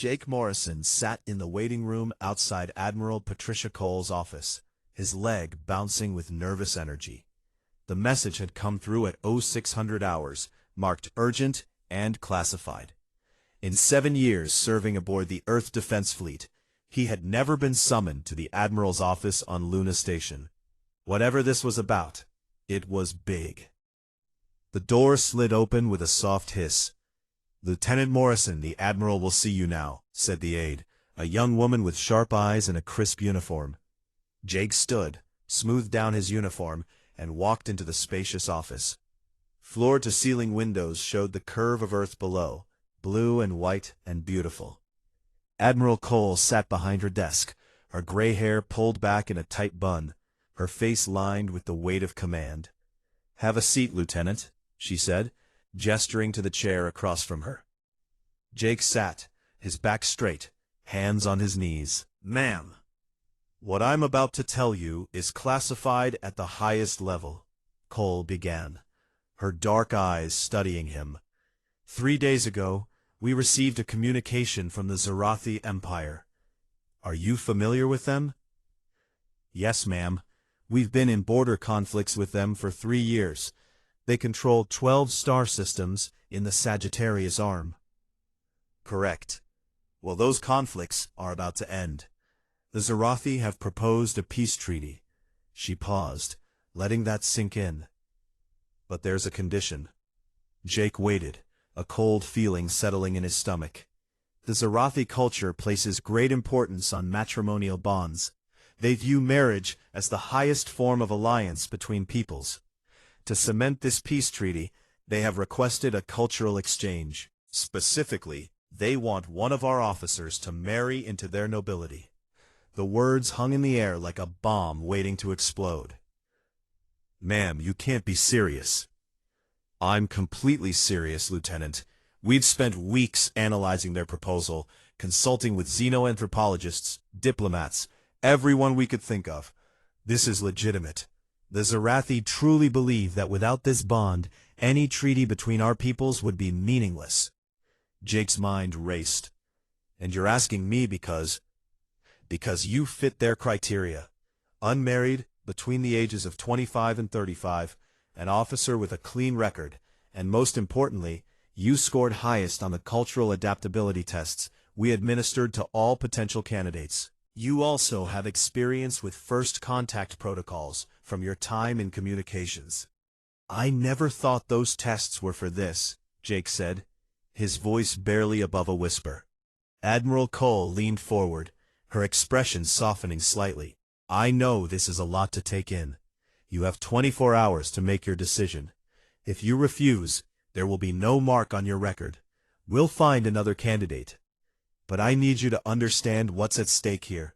Jake Morrison sat in the waiting room outside Admiral Patricia Cole's office, his leg bouncing with nervous energy. The message had come through at 0600 hours, marked urgent and classified. In 7 years serving aboard the Earth Defense Fleet, he had never been summoned to the Admiral's office on Luna Station. Whatever this was about, it was big. The door slid open with a soft hiss. "Lieutenant Morrison, the Admiral will see you now," said the aide, a young woman with sharp eyes and a crisp uniform. Jake stood, smoothed down his uniform, and walked into the spacious office. Floor-to-ceiling windows showed the curve of Earth below, blue and white and beautiful. Admiral Cole sat behind her desk, her gray hair pulled back in a tight bun, her face lined with the weight of command. "Have a seat, Lieutenant," she said, gesturing to the chair across from her. Jake sat, his back straight, hands on his knees. "Ma'am, what I'm about to tell you is classified at the highest level," Cole began, her dark eyes studying him. "3 days ago, we received a communication from the Zerathi Empire. Are you familiar with them?" "Yes, ma'am. We've been in border conflicts with them for 3 years. They control 12 star systems in the Sagittarius Arm." "Correct. Well, those conflicts are about to end. The Zerathi have proposed a peace treaty." She paused, letting that sink in. "But there's a condition." Jake waited, a cold feeling settling in his stomach. The Zerathi culture places great importance on matrimonial bonds. They view marriage as the highest form of alliance between peoples. To cement this peace treaty, they have requested a cultural exchange. Specifically, they want one of our officers to marry into their nobility. The words hung in the air like a bomb waiting to explode. "Ma'am, you can't be serious." "I'm completely serious, Lieutenant. We've spent weeks analyzing their proposal, consulting with xenoanthropologists, diplomats, everyone we could think of. This is legitimate. The Zerathi truly believe that without this bond, any treaty between our peoples would be meaningless." Jake's mind raced. "And you're asking me because you fit their criteria. Unmarried, between the ages of 25 and 35, an officer with a clean record, and most importantly, you scored highest on the cultural adaptability tests we administered to all potential candidates. You also have experience with first contact protocols from your time in communications." "I never thought those tests were for this," Jake said, his voice barely above a whisper. Admiral Cole leaned forward, her expression softening slightly. "I know this is a lot to take in. You have 24 hours to make your decision. If you refuse, there will be no mark on your record. We'll find another candidate. But I need you to understand what's at stake here.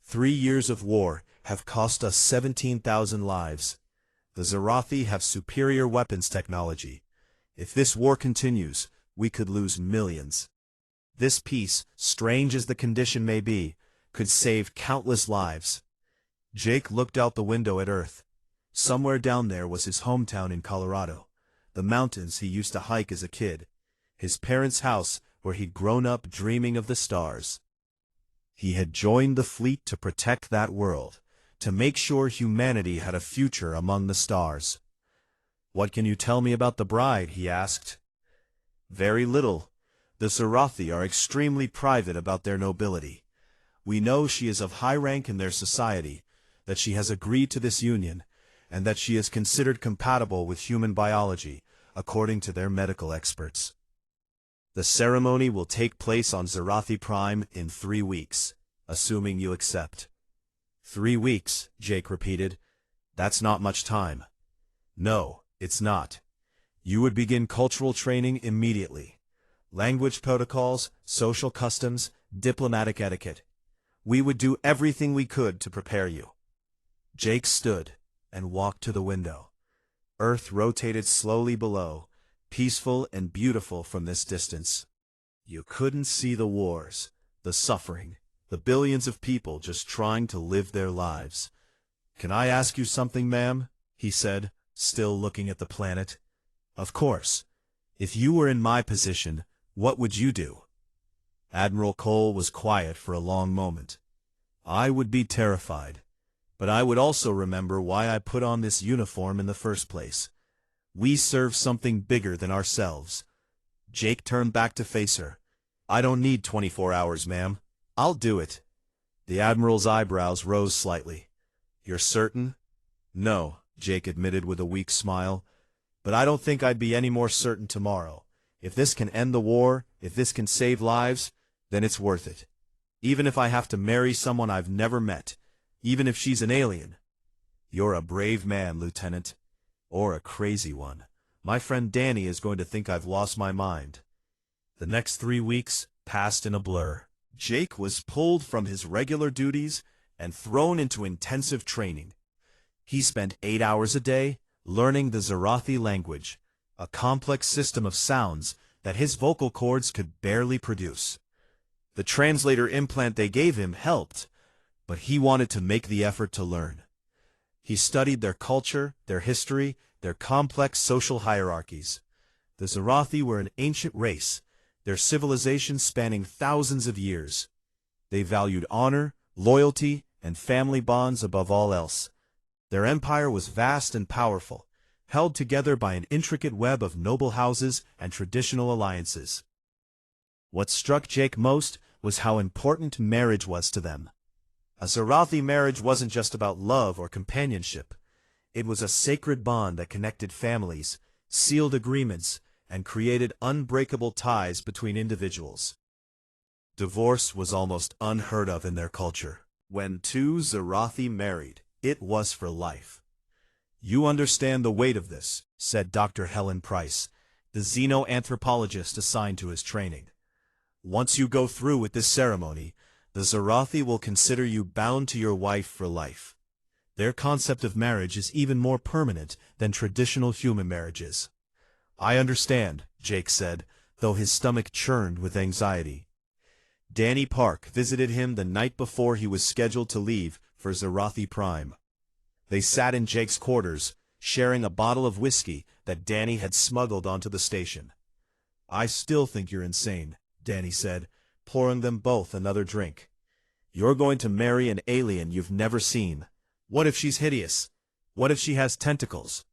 3 years of war have cost us 17,000 lives. The Zerathi have superior weapons technology. If this war continues, we could lose millions. This peace, strange as the condition may be, could save countless lives." Jake looked out the window at Earth. Somewhere down there was his hometown in Colorado, the mountains he used to hike as a kid, his parents' house where he'd grown up dreaming of the stars. He had joined the fleet to protect that world, to make sure humanity had a future among the stars. "What can you tell me about the bride?" he asked. "Very little. The Zerathi are extremely private about their nobility. We know she is of high rank in their society, that she has agreed to this union, and that she is considered compatible with human biology, according to their medical experts. The ceremony will take place on Zerathi Prime in 3 weeks, assuming you accept." 3 weeks, Jake repeated. "That's not much time." "No, it's not. You would begin cultural training immediately. Language protocols, social customs, diplomatic etiquette. We would do everything we could to prepare you." Jake stood and walked to the window. Earth rotated slowly below, peaceful and beautiful from this distance. You couldn't see the wars, the suffering, the billions of people just trying to live their lives. "Can I ask you something, ma'am?" he said, still looking at the planet. "Of course. If you were in my position, what would you do?" Admiral Cole was quiet for a long moment. I would be terrified, but I would also remember why I put on this uniform in the first place. We serve something bigger than ourselves. Jake turned back to face her. I don't need 24 hours, ma'am. I'll do it. The Admiral's eyebrows rose slightly. You're certain? No, Jake admitted with a weak smile. But I don't think I'd be any more certain tomorrow. If this can end the war, if this can save lives, then it's worth it. Even if I have to marry someone I've never met, even if she's an alien. You're a brave man, Lieutenant. Or a crazy one. My friend Danny is going to think I've lost my mind. The next 3 weeks passed in a blur. Jake was pulled from his regular duties and thrown into intensive training. He spent 8 hours a day learning the Zerathi language, a complex system of sounds that his vocal cords could barely produce. The translator implant they gave him helped, but he wanted to make the effort to learn. He studied their culture, their history, their complex social hierarchies. The Zerathi were an ancient race, their civilization spanning thousands of years. They valued honor, loyalty, and family bonds above all else. Their empire was vast and powerful, held together by an intricate web of noble houses and traditional alliances. What struck Jake most was how important marriage was to them. A Zerathi marriage wasn't just about love or companionship. It was a sacred bond that connected families, sealed agreements, and created unbreakable ties between individuals. Divorce was almost unheard of in their culture. When two Zerathi married, it was for life. You understand the weight of this, said Dr. Helen Price, the xenoanthropologist assigned to his training. Once you go through with this ceremony, the Zerathi will consider you bound to your wife for life. Their concept of marriage is even more permanent than traditional human marriages. I understand, Jake said, though his stomach churned with anxiety. Danny Park visited him the night before he was scheduled to leave for Zerathi Prime. They sat in Jake's quarters, sharing a bottle of whiskey that Danny had smuggled onto the station. I still think you're insane, Danny said, pouring them both another drink. You're going to marry an alien you've never seen. What if she's hideous? What if she has tentacles?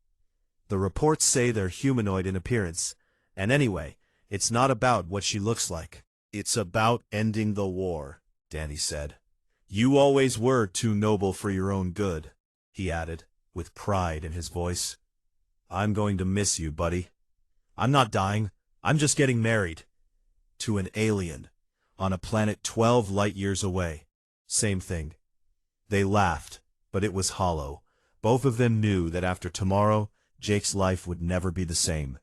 The reports say they're humanoid in appearance, and anyway, it's not about what she looks like. It's about ending the war, Danny said. You always were too noble for your own good, he added, with pride in his voice. I'm going to miss you, buddy. I'm not dying, I'm just getting married. To an alien, on a planet 12 light-years away. Same thing. They laughed, but it was hollow. Both of them knew that after tomorrow, Jake's life would never be the same.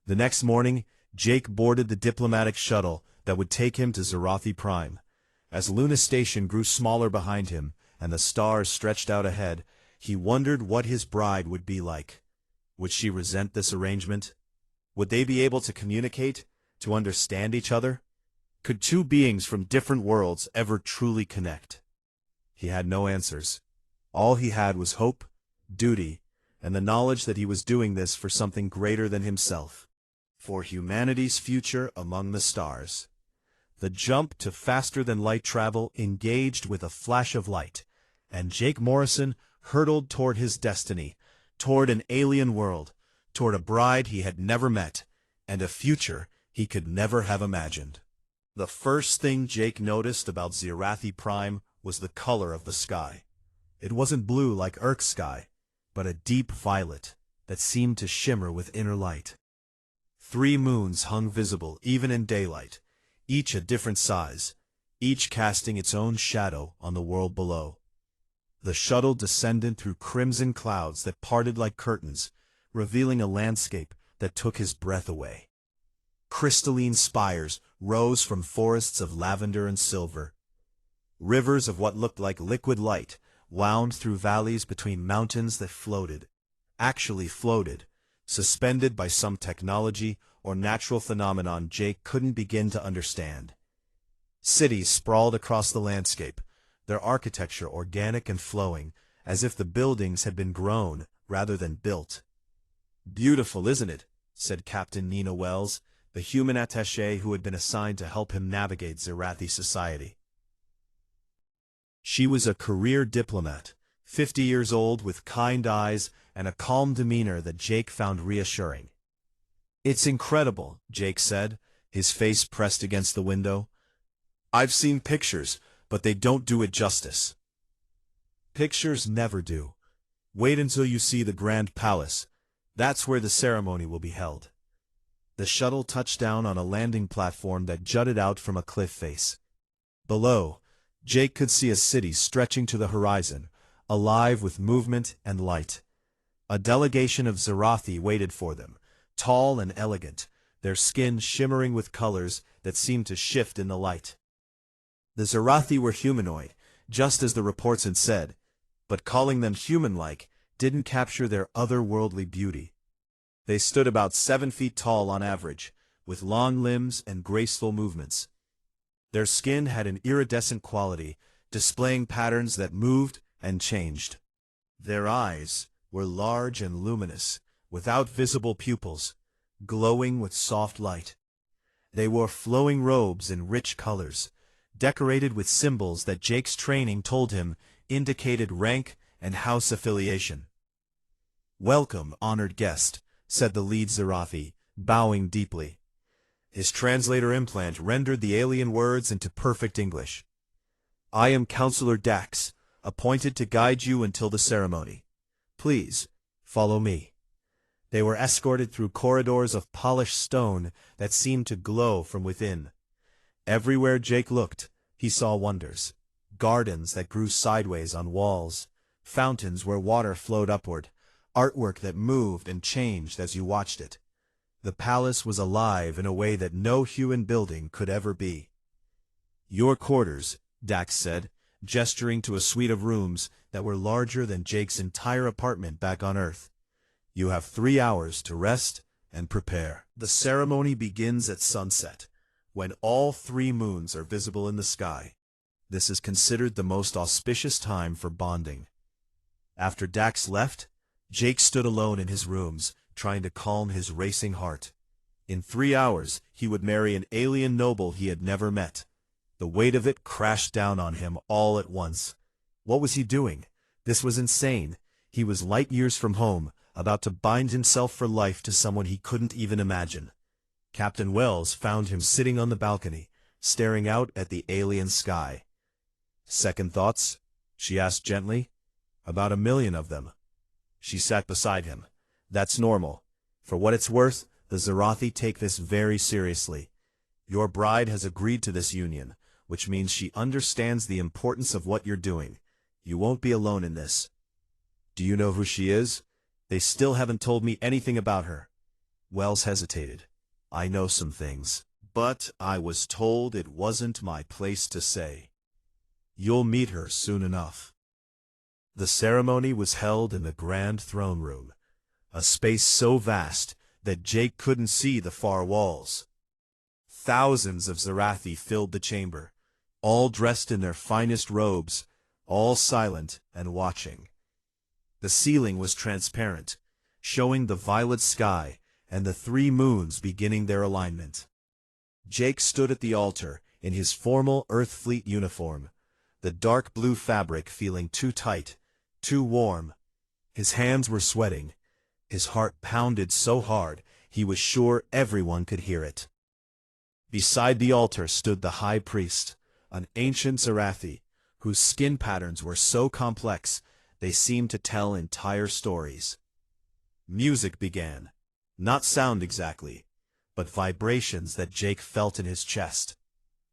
The next morning, Jake boarded the diplomatic shuttle that would take him to Zerathi Prime. As Luna Station grew smaller behind him and the stars stretched out ahead, he wondered what his bride would be like. Would she resent this arrangement? Would they be able to communicate, to understand each other? Could two beings from different worlds ever truly connect? He had no answers. All he had was hope, duty, and the knowledge that he was doing this for something greater than himself. For humanity's future among the stars. The jump to faster-than-light travel engaged with a flash of light, and Jake Morrison hurtled toward his destiny, toward an alien world, toward a bride he had never met, and a future he could never have imagined. The first thing Jake noticed about Zerathi Prime was the color of the sky. It wasn't blue like Earth's sky, but a deep violet that seemed to shimmer with inner light. 3 moons hung visible even in daylight, each a different size, each casting its own shadow on the world below. The shuttle descended through crimson clouds that parted like curtains, revealing a landscape that took his breath away. Crystalline spires rose from forests of lavender and silver. Rivers of what looked like liquid light wound through valleys between mountains that actually floated, suspended by some technology or natural phenomenon Jake couldn't begin to understand. Cities sprawled across the landscape, their architecture organic and flowing, as if the buildings had been grown rather than built. "Beautiful, isn't it?" said Captain Nina Wells, the human attaché who had been assigned to help him navigate Zerathi society. She was a career diplomat, 50 years old with kind eyes and a calm demeanor that Jake found reassuring. "It's incredible," Jake said, his face pressed against the window. "I've seen pictures, but they don't do it justice." "Pictures never do. Wait until you see the Grand Palace. That's where the ceremony will be held." The shuttle touched down on a landing platform that jutted out from a cliff face. Below, Jake could see a city stretching to the horizon, alive with movement and light. A delegation of Zerathi waited for them, tall and elegant, their skin shimmering with colors that seemed to shift in the light. The Zerathi were humanoid, just as the reports had said, but calling them human-like didn't capture their otherworldly beauty. They stood about 7 feet tall on average, with long limbs and graceful movements. Their skin had an iridescent quality, displaying patterns that moved and changed. Their eyes were large and luminous, without visible pupils, glowing with soft light. They wore flowing robes in rich colors, decorated with symbols that Jake's training told him indicated rank and house affiliation. "Welcome, honored guest," said the lead Zerathi, bowing deeply. His translator implant rendered the alien words into perfect English. "I am Counselor Dax, appointed to guide you until the ceremony. Please, follow me." They were escorted through corridors of polished stone that seemed to glow from within. Everywhere Jake looked, he saw wonders. Gardens that grew sideways on walls, fountains where water flowed upward, artwork that moved and changed as you watched it. The palace was alive in a way that no human building could ever be. "Your quarters," Dax said, gesturing to a suite of rooms that were larger than Jake's entire apartment back on Earth. "You have 3 hours to rest and prepare. The ceremony begins at sunset, when all 3 moons are visible in the sky. This is considered the most auspicious time for bonding." After Dax left, Jake stood alone in his rooms, trying to calm his racing heart. In 3 hours, he would marry an alien noble he had never met. The weight of it crashed down on him all at once. What was he doing? This was insane. He was light years from home, about to bind himself for life to someone he couldn't even imagine. Captain Wells found him sitting on the balcony, staring out at the alien sky. "Second thoughts?" she asked gently. "About 1,000,000 of them." She sat beside him. "That's normal. For what it's worth, the Zerathi take this very seriously. Your bride has agreed to this union, which means she understands the importance of what you're doing. You won't be alone in this." "Do you know who she is?" "They still haven't told me anything about her." Wells hesitated. "I know some things, but I was told it wasn't my place to say." "You'll meet her soon enough." The ceremony was held in the Grand Throne Room, a space so vast that Jake couldn't see the far walls. Thousands of Zerathi filled the chamber, all dressed in their finest robes, all silent and watching. The ceiling was transparent, showing the violet sky and the 3 moons beginning their alignment. Jake stood at the altar in his formal Earth Fleet uniform, the dark blue fabric feeling too tight, too warm. His hands were sweating. His heart pounded so hard he was sure everyone could hear it. Beside the altar stood the High Priest, an ancient Zerathi, whose skin patterns were so complex they seemed to tell entire stories. Music began, not sound exactly, but vibrations that Jake felt in his chest.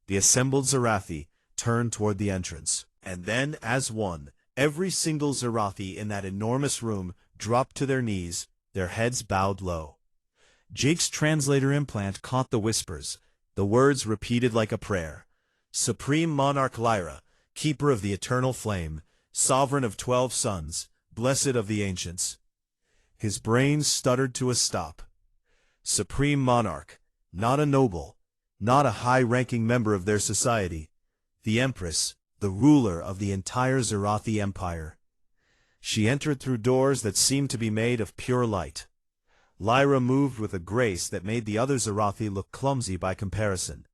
The assembled Zerathi turned toward the entrance, and then, as one, every single Zerathi in that enormous room dropped to their knees, their heads bowed low. Jake's translator implant caught the whispers, the words repeated like a prayer. "Supreme Monarch Lyra, Keeper of the Eternal Flame, Sovereign of 12 Suns, Blessed of the Ancients." His brain stuttered to a stop. Supreme Monarch, not a noble, not a high-ranking member of their society. The Empress, the ruler of the entire Zerathi Empire. She entered through doors that seemed to be made of pure light. Lyra moved with a grace that made the other Zerathi look clumsy by comparison.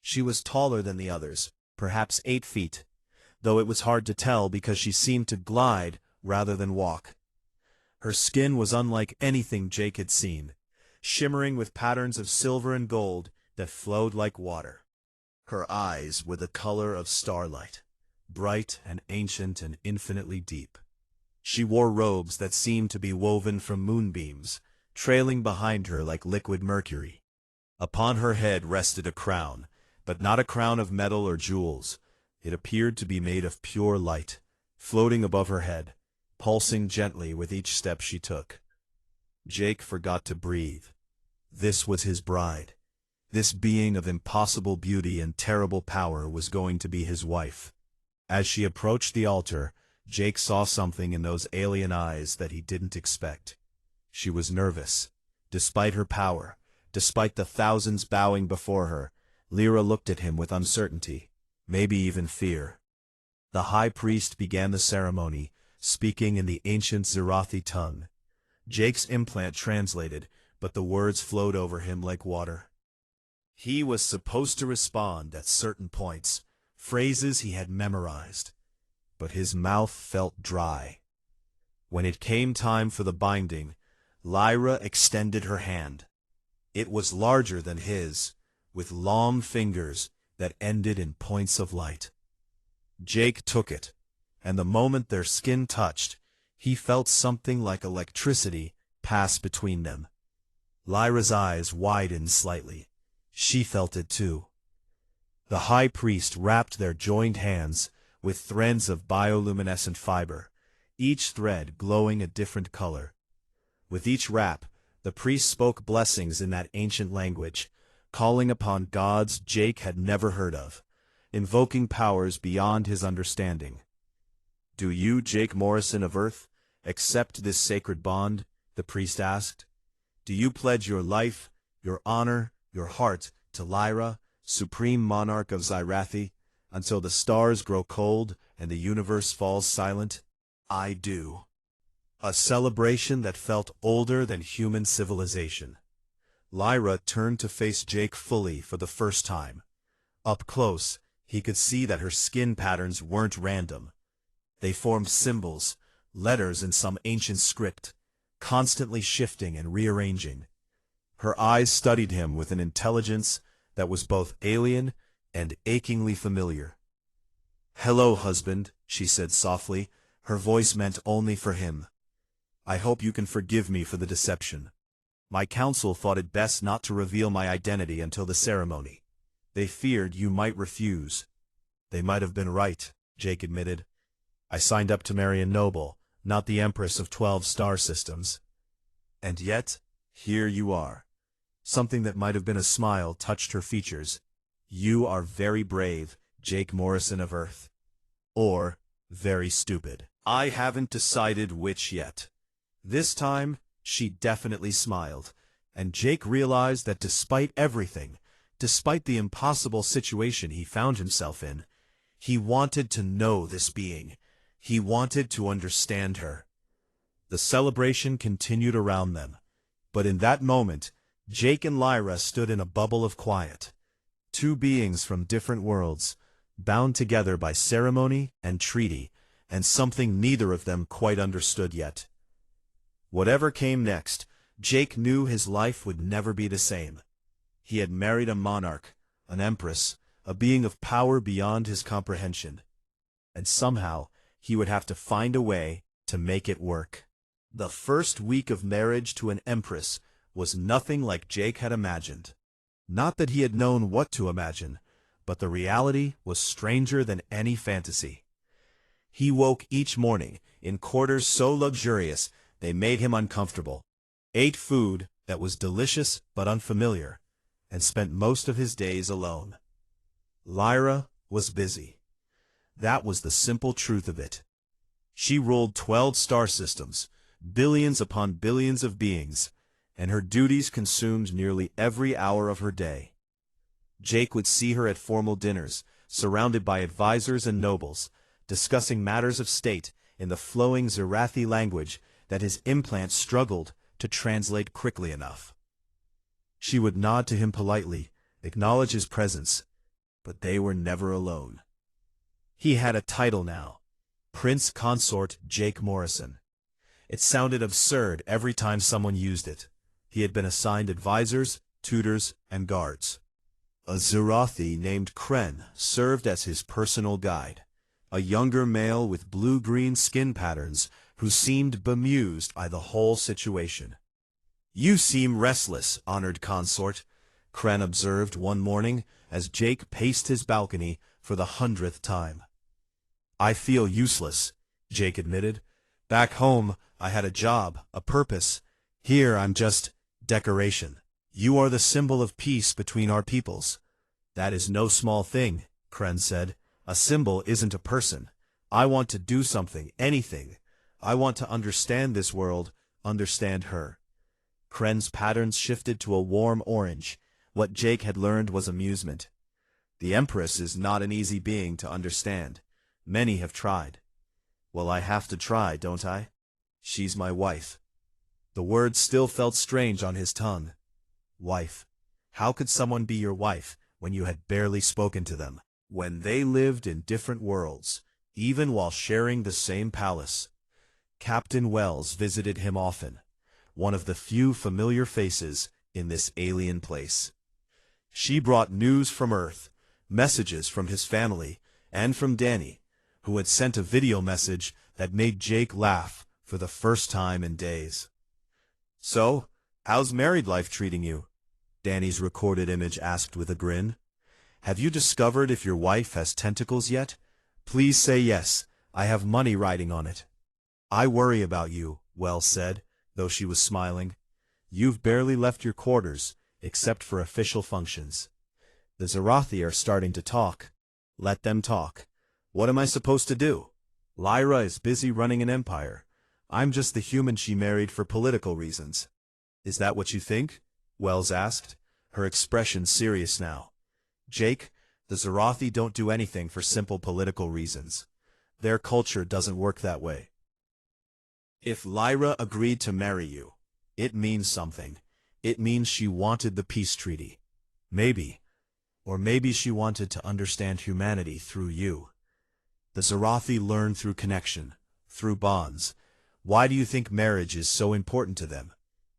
She was taller than the others, perhaps 8 feet, though it was hard to tell because she seemed to glide rather than walk. Her skin was unlike anything Jake had seen, shimmering with patterns of silver and gold that flowed like water. Her eyes were the color of starlight, bright and ancient and infinitely deep. She wore robes that seemed to be woven from moonbeams, trailing behind her like liquid mercury. Upon her head rested a crown, but not a crown of metal or jewels. It appeared to be made of pure light, floating above her head, pulsing gently with each step she took. Jake forgot to breathe. This was his bride. This being of impossible beauty and terrible power was going to be his wife. As she approached the altar, Jake saw something in those alien eyes that he didn't expect. She was nervous. Despite her power, despite the thousands bowing before her, Lyra looked at him with uncertainty, maybe even fear. The high priest began the ceremony, speaking in the ancient Zerathi tongue. Jake's implant translated, but the words flowed over him like water. He was supposed to respond at certain points, phrases he had memorized, but his mouth felt dry. When it came time for the binding, Lyra extended her hand. It was larger than his, with long fingers that ended in points of light. Jake took it, and the moment their skin touched, he felt something like electricity pass between them. Lyra's eyes widened slightly. She felt it too. The high priest wrapped their joined hands with threads of bioluminescent fiber, each thread glowing a different color. With each wrap, the priest spoke blessings in that ancient language, calling upon gods Jake had never heard of, invoking powers beyond his understanding. "Do you, Jake Morrison of Earth, accept this sacred bond?" the priest asked. "Do you pledge your life, your honor, your heart to Lyra, supreme monarch of Zerathi, until the stars grow cold and the universe falls silent?" "I do." A celebration that felt older than human civilization. Lyra turned to face Jake fully for the first time. Up close, he could see that her skin patterns weren't random. They formed symbols, letters in some ancient script, constantly shifting and rearranging. Her eyes studied him with an intelligence that was both alien and achingly familiar. "Hello, husband," she said softly, her voice meant only for him. "I hope you can forgive me for the deception. My council thought it best not to reveal my identity until the ceremony. They feared you might refuse." "They might have been right," Jake admitted. "I signed up to marry a noble, not the Empress of 12 star systems. And yet, here you are." Something that might have been a smile touched her features. "You are very brave, Jake Morrison of Earth. Or, very stupid. I haven't decided which yet." This time, she definitely smiled, and Jake realized that despite everything, despite the impossible situation he found himself in, he wanted to know this being. He wanted to understand her. The celebration continued around them, but in that moment, Jake and Lyra stood in a bubble of quiet. Two beings from different worlds, bound together by ceremony and treaty, and something neither of them quite understood yet. Whatever came next, Jake knew his life would never be the same. He had married a monarch, an empress, a being of power beyond his comprehension. And somehow, he would have to find a way to make it work. The first week of marriage to an empress was nothing like Jake had imagined. Not that he had known what to imagine, but the reality was stranger than any fantasy. He woke each morning in quarters so luxurious they made him uncomfortable, ate food that was delicious but unfamiliar, and spent most of his days alone. Lyra was busy. That was the simple truth of it. She ruled 12 star systems, billions upon billions of beings, and her duties consumed nearly every hour of her day. Jake would see her at formal dinners, surrounded by advisors and nobles, discussing matters of state in the flowing Zerathi language that his implant struggled to translate quickly enough. She would nod to him politely, acknowledge his presence, but they were never alone. He had a title now, Prince Consort Jake Morrison. It sounded absurd every time someone used it. He had been assigned advisors, tutors, and guards. A Zerathi named Kren served as his personal guide, a younger male with blue-green skin patterns who seemed bemused by the whole situation. "You seem restless, honored consort," Kren observed one morning as Jake paced his balcony for the 100th time. "I feel useless," Jake admitted. "Back home, I had a job, a purpose. Here, I'm just decoration. You are the symbol of peace between our peoples." "That is no small thing," Kren said. "A symbol isn't a person. I want to do something, anything. I want to understand this world, understand her." Kren's patterns shifted to a warm orange. What Jake had learned was amusement. "The Empress is not an easy being to understand. Many have tried." "Well, I have to try, don't I? She's my wife." The words still felt strange on his tongue. Wife. How could someone be your wife when you had barely spoken to them? When they lived in different worlds, even while sharing the same palace. Captain Wells visited him often, one of the few familiar faces in this alien place. She brought news from Earth, messages from his family, and from Danny, who had sent a video message that made Jake laugh for the first time in days. "So, how's married life treating you?" Danny's recorded image asked with a grin. "Have you discovered if your wife has tentacles yet? Please say yes, I have money riding on it." "I worry about you," Wells said, though she was smiling. "You've barely left your quarters, except for official functions. The Zerathi are starting to talk. Let them talk. What am I supposed to do? Lyra is busy running an empire. I'm just the human she married for political reasons." "Is that what you think?" Wells asked, her expression serious now. "Jake, the Zerathi don't do anything for simple political reasons. Their culture doesn't work that way. If Lyra agreed to marry you, it means something. It means she wanted the peace treaty. Maybe. Or maybe she wanted to understand humanity through you. The Zerathi learn through connection, through bonds. Why do you think marriage is so important to them?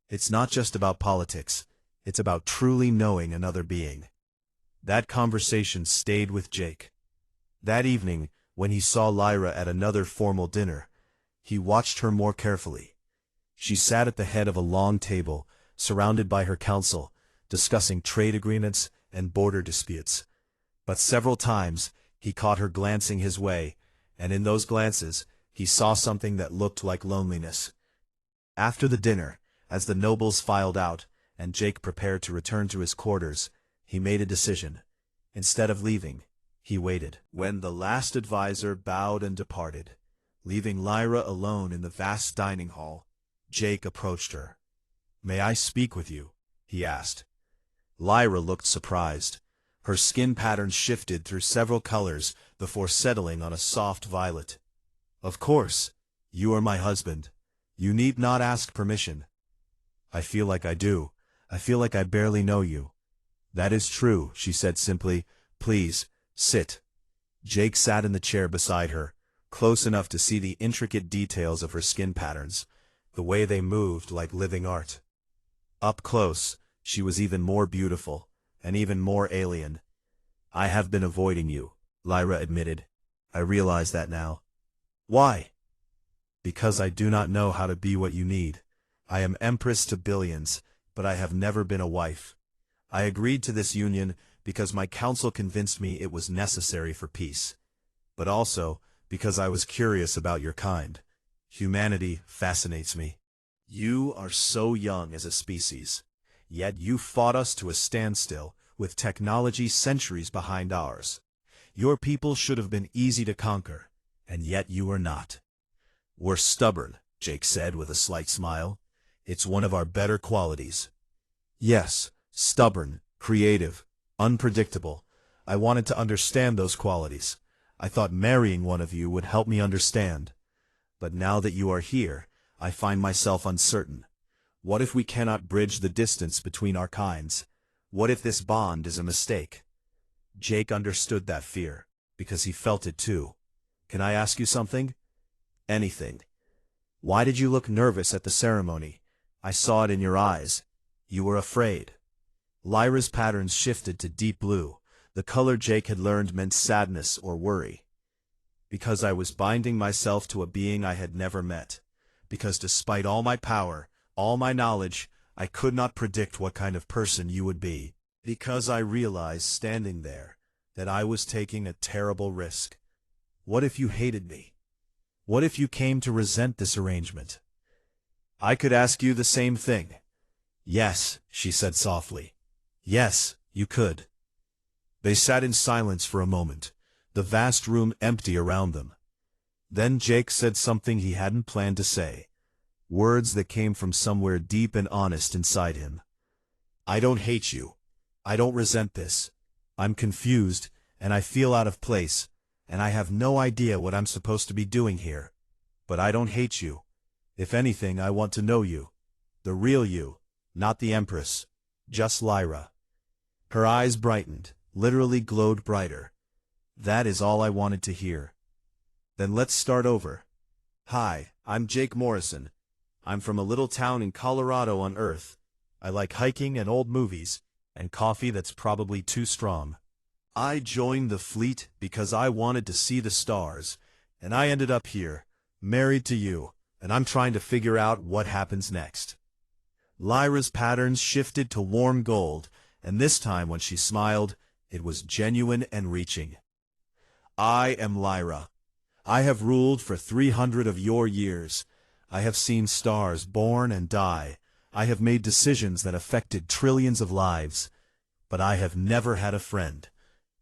It's not just about politics. It's about truly knowing another being." That conversation stayed with Jake. That evening, when he saw Lyra at another formal dinner, he watched her more carefully. She sat at the head of a long table, surrounded by her council, discussing trade agreements and border disputes. But several times, he caught her glancing his way, and in those glances, he saw something that looked like loneliness. After the dinner, as the nobles filed out, and Jake prepared to return to his quarters, he made a decision. Instead of leaving, he waited. When the last advisor bowed and departed, leaving Lyra alone in the vast dining hall, Jake approached her. "May I speak with you?" he asked. Lyra looked surprised. Her skin patterns shifted through several colors before settling on a soft violet. "Of course. You are my husband. You need not ask permission." "I feel like I do. I feel like I barely know you." "That is true," she said simply. "Please, sit." Jake sat in the chair beside her, close enough to see the intricate details of her skin patterns, the way they moved like living art. Up close, she was even more beautiful, and even more alien. "I have been avoiding you," Lyra admitted. "I realize that now." "Why?" "Because I do not know how to be what you need. I am empress to billions, but I have never been a wife. I agreed to this union because my council convinced me it was necessary for peace. But also because I was curious about your kind. Humanity fascinates me. You are so young as a species, yet you fought us to a standstill with technology centuries behind ours. Your people should have been easy to conquer, and yet you are not." "We're stubborn," Jake said with a slight smile. "It's one of our better qualities." "Yes, stubborn, creative, unpredictable. I wanted to understand those qualities. I thought marrying one of you would help me understand. But now that you are here, I find myself uncertain. What if we cannot bridge the distance between our kinds? What if this bond is a mistake? Jake understood that fear, because he felt it too. Can I ask you something? Anything. Why did you look nervous at the ceremony? I saw it in your eyes. You were afraid. Lyra's patterns shifted to deep blue. The color Jake had learned meant sadness or worry. Because I was binding myself to a being I had never met. Because despite all my power, all my knowledge, I could not predict what kind of person you would be. Because I realized standing there that I was taking a terrible risk. What if you hated me? What if you came to resent this arrangement? I could ask you the same thing. Yes, she said softly. Yes, you could. They sat in silence for a moment, the vast room empty around them. Then Jake said something he hadn't planned to say, words that came from somewhere deep and honest inside him. I don't hate you. I don't resent this. I'm confused, and I feel out of place, and I have no idea what I'm supposed to be doing here. But I don't hate you. If anything, I want to know you. The real you, not the Empress. Just Lyra. Her eyes brightened, literally glowed brighter. That is all I wanted to hear. Then let's start over. Hi, I'm Jake Morrison. I'm from a little town in Colorado on Earth. I like hiking and old movies, and coffee that's probably too strong. I joined the fleet because I wanted to see the stars, and I ended up here, married to you, and I'm trying to figure out what happens next. Lyra's patterns shifted to warm gold, and this time when she smiled, it was genuine and reaching. I am Lyra. I have ruled for 300 of your years. I have seen stars born and die. I have made decisions that affected trillions of lives. But I have never had a friend.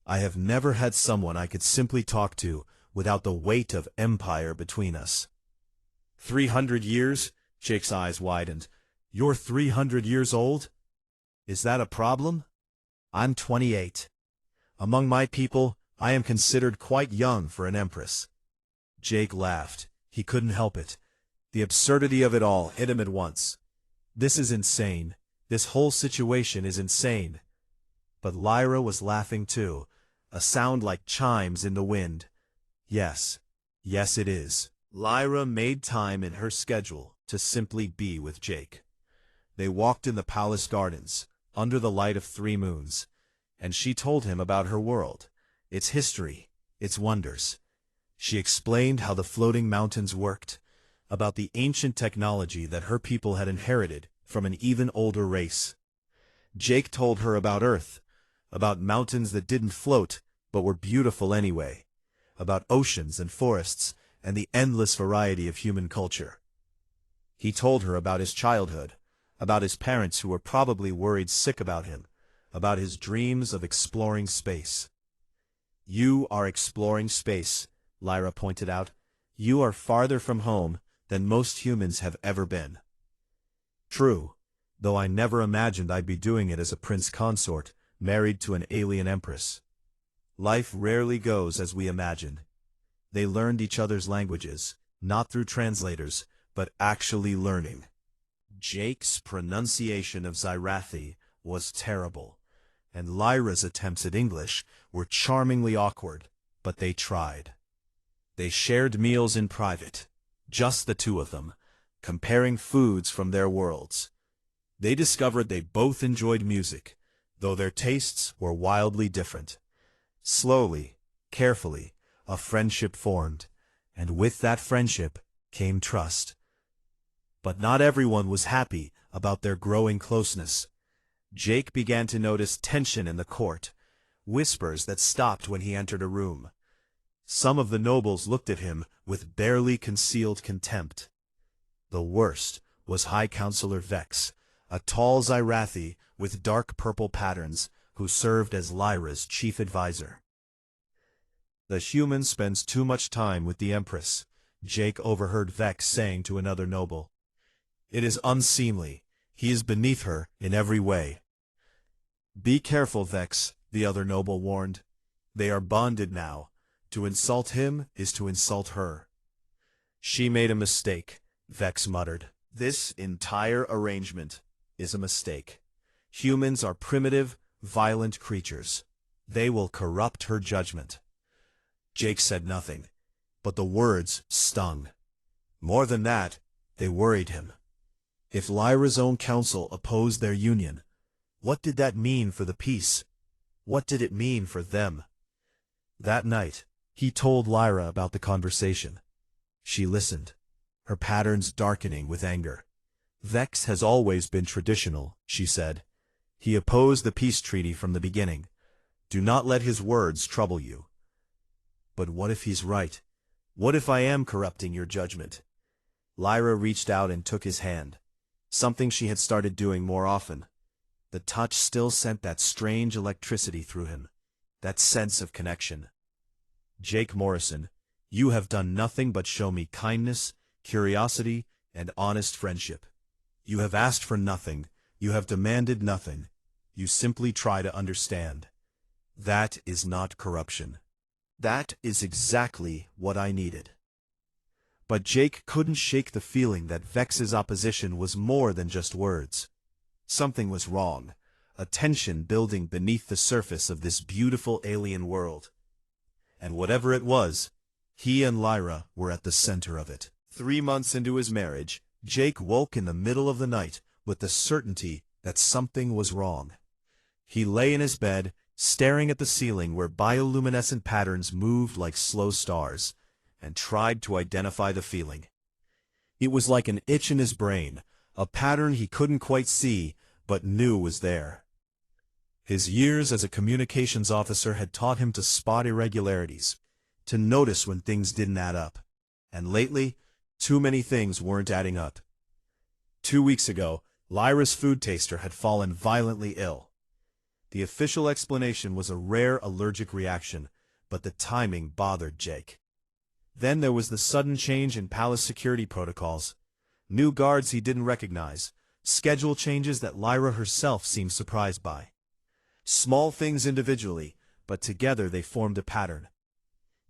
I have never had someone I could simply talk to without the weight of empire between us. 300 years? Jake's eyes widened. You're 300 years old? Is that a problem? I'm 28. Among my people, I am considered quite young for an empress. Jake laughed. He couldn't help it. The absurdity of it all hit him at once. This is insane. This whole situation is insane. But Lyra was laughing too, a sound like chimes in the wind. Yes. Yes, it is. Lyra made time in her schedule to simply be with Jake. They walked in the palace gardens, under the light of 3 moons, and she told him about her world, its history, its wonders. She explained how the floating mountains worked, about the ancient technology that her people had inherited from an even older race. Jake told her about Earth, about mountains that didn't float but were beautiful anyway, about oceans and forests and the endless variety of human culture. He told her about his childhood, about his parents who were probably worried sick about him, about his dreams of exploring space. You are exploring space, Lyra pointed out. You are farther from home than most humans have ever been. True, though I never imagined I'd be doing it as a prince consort, married to an alien empress. Life rarely goes as we imagine. They learned each other's languages, not through translators, but actually learning. Jake's pronunciation of Zerathi was terrible, and Lyra's attempts at English were charmingly awkward, but they tried. They shared meals in private, just the two of them, comparing foods from their worlds. They discovered they both enjoyed music, though their tastes were wildly different. Slowly, carefully, a friendship formed, and with that friendship came trust. But not everyone was happy about their growing closeness. Jake began to notice tension in the court, whispers that stopped when he entered a room. Some of the nobles looked at him with barely concealed contempt. The worst was High Counselor Vex, a tall Zerathi with dark purple patterns, who served as Lyra's chief advisor. The human spends too much time with the Empress, Jake overheard Vex saying to another noble. It is unseemly. He is beneath her in every way. Be careful, Vex, the other noble warned. They are bonded now. To insult him is to insult her. She made a mistake, Vex muttered. This entire arrangement is a mistake. Humans are primitive, violent creatures. They will corrupt her judgment. Jake said nothing, but the words stung. More than that, they worried him. If Lyra's own council opposed their union, what did that mean for the peace? What did it mean for them? That night, he told Lyra about the conversation. She listened, her patterns darkening with anger. Vex has always been traditional, she said. He opposed the peace treaty from the beginning. Do not let his words trouble you. But what if he's right? What if I am corrupting your judgment? Lyra reached out and took his hand, something she had started doing more often. The touch still sent that strange electricity through him, that sense of connection. Jake Morrison, you have done nothing but show me kindness, curiosity, and honest friendship. You have asked for nothing, you have demanded nothing. You simply try to understand. That is not corruption. That is exactly what I needed. But Jake couldn't shake the feeling that Vex's opposition was more than just words. Something was wrong, a tension building beneath the surface of this beautiful alien world. And whatever it was, he and Lyra were at the center of it. 3 months into his marriage, Jake woke in the middle of the night with the certainty that something was wrong. He lay in his bed, staring at the ceiling where bioluminescent patterns moved like slow stars, and tried to identify the feeling. It was like an itch in his brain, a pattern he couldn't quite see, but knew was there. His years as a communications officer had taught him to spot irregularities, to notice when things didn't add up. And lately, too many things weren't adding up. 2 weeks ago, Lyra's food taster had fallen violently ill. The official explanation was a rare allergic reaction, but the timing bothered Jake. Then there was the sudden change in palace security protocols. New guards he didn't recognize, schedule changes that Lyra herself seemed surprised by. Small things individually, but together they formed a pattern.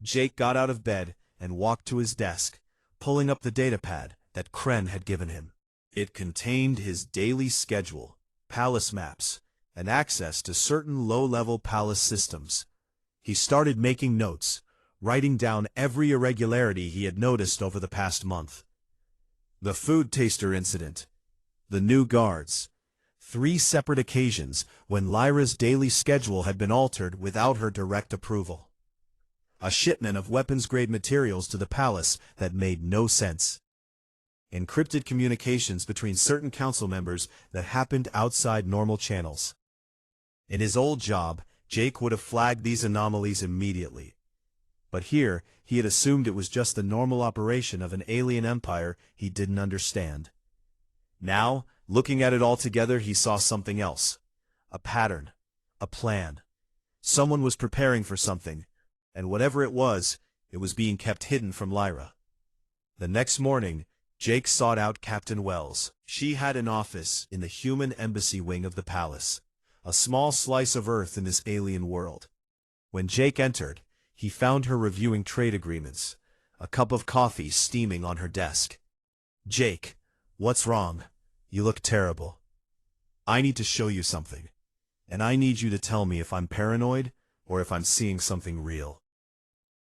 Jake got out of bed and walked to his desk, pulling up the datapad that Kren had given him. It contained his daily schedule, palace maps, and access to certain low-level palace systems. He started making notes, writing down every irregularity he had noticed over the past month. The food taster incident, the new guards, 3 separate occasions when Lyra's daily schedule had been altered without her direct approval. A shipment of weapons-grade materials to the palace that made no sense. Encrypted communications between certain council members that happened outside normal channels. In his old job, Jake would have flagged these anomalies immediately. But here, he had assumed it was just the normal operation of an alien empire he didn't understand. Now, looking at it all together, he saw something else. A pattern. A plan. Someone was preparing for something, and whatever it was being kept hidden from Lyra. The next morning, Jake sought out Captain Wells. She had an office in the human embassy wing of the palace, a small slice of Earth in this alien world. When Jake entered, he found her reviewing trade agreements, a cup of coffee steaming on her desk. "Jake, what's wrong? You look terrible. I need to show you something, and I need you to tell me if I'm paranoid or if I'm seeing something real."